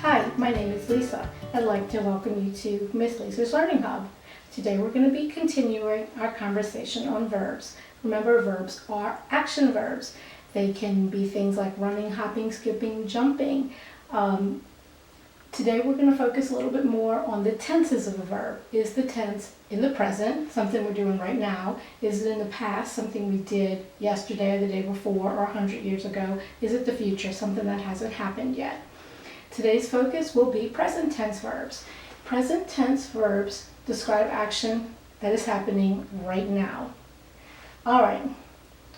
Hi, my name is Lisa. I'd like to welcome you to Miss Lisa's Learning Hub. Today we're going to be continuing our conversation on verbs. Remember, verbs are action verbs. They can be things like running, hopping, skipping, jumping. Today we're going to focus a little bit more on the tenses of a verb. Is the tense in the present, something we're doing right now? Is it in the past, something we did yesterday or the day before or 100 years ago? Is it the future, something that hasn't happened yet? Today's focus will be present tense verbs. Present tense verbs describe action that is happening right now. All right,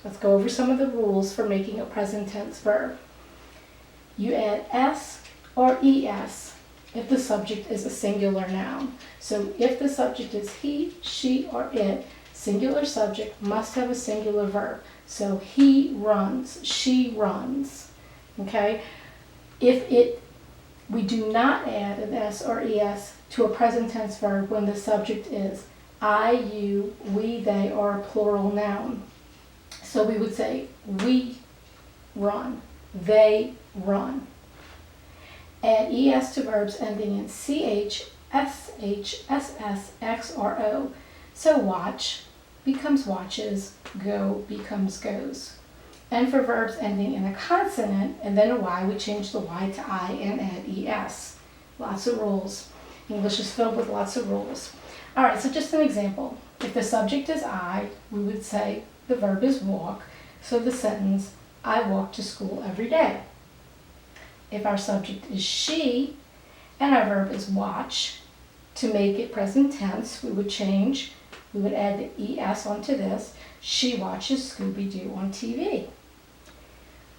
let's go over some of the rules for making a present tense verb. You add s or es if the subject is a singular noun. So if the subject is he, she, or it, singular subject must have a singular verb. So he runs, she runs. Okay? We do not add an s or es to a present tense verb when the subject is I, you, we, they, or a plural noun. So we would say we run, they run. Add es to verbs ending in ch, sh, ss, x, or o. So watch becomes watches, go becomes goes. And for verbs ending in a consonant and then a y, we change the y to I and add es. Lots of rules. English is filled with lots of rules. All right, so just an example. If the subject is I, we would say the verb is walk. So the sentence, I walk to school every day. If our subject is she and our verb is watch, to make it present tense, we would add the es onto this. She watches Scooby-Doo on TV.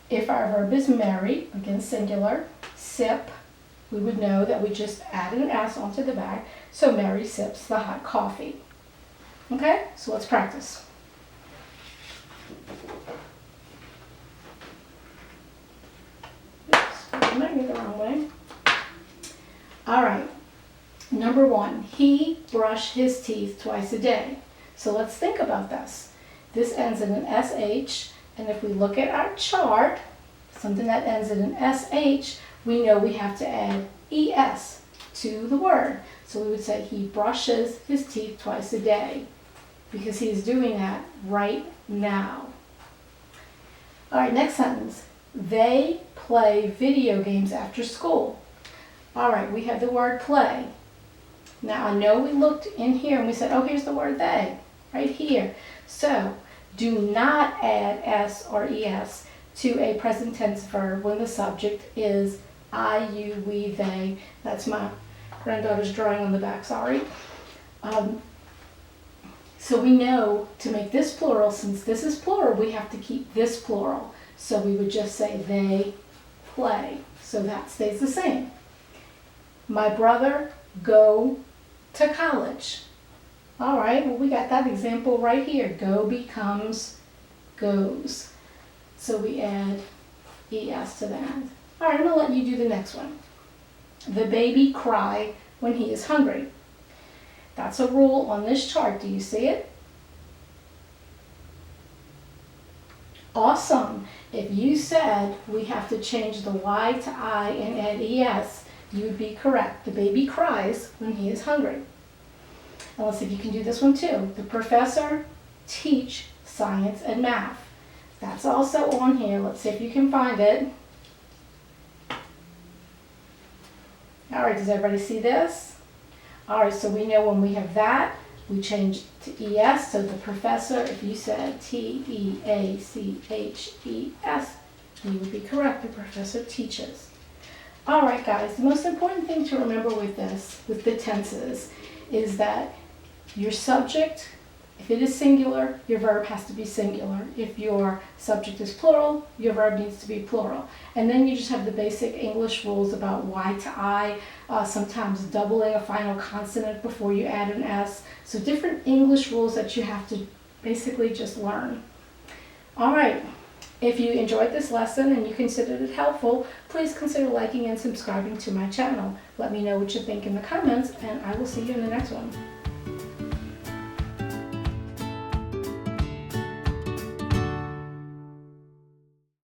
If our verb is marry, again singular, sip, we would know that we just added an s onto the back, so Mary sips the hot coffee. Okay, so let's practice. Oops, I might read the wrong way. All right, number 1, he brushed his teeth twice a day. So let's think about this. This ends in an sh, and if we look at our chart, something that ends in an sh, we know we have to add es to the word. So we would say he brushes his teeth twice a day because he's doing that right now. All right, next sentence. They play video games after school. All right, we have the word play. Now I know we looked in here and we said, oh, here's the word they, right here. So do not add s or es to a present tense verb when the subject is I, you, we, they. That's my granddaughter's drawing on the back, sorry. So we know to make this plural, since this is plural, we have to keep this plural. So we would just say they play. So that stays the same. My brother go to college. All right, well, we got that example right here. Go becomes goes. So we add es to the end. All right, I'm going to let you do the next one. The baby cry when he is hungry. That's a rule on this chart. Do you see it? Awesome. If you said we have to change the y to I and add es, you would be correct. The baby cries when he is hungry. And let's see if you can do this one too. The professor teach science and math. That's also on here. Let's see if you can find it. All right, does everybody see this? All right, so we know when we have that, we change to es. So the professor, if you said T-E-A-C-H-E-S, you would be correct. The professor teaches. All right, guys, the most important thing to remember with this, with the tenses, is that your subject, if it is singular, your verb has to be singular. If your subject is plural, your verb needs to be plural. And then you just have the basic English rules about y to I, sometimes doubling a final consonant before you add an s. So different English rules that you have to basically just learn. All right. If you enjoyed this lesson and you considered it helpful, please consider liking and subscribing to my channel. Let me know what you think in the comments, and I will see you in the next one.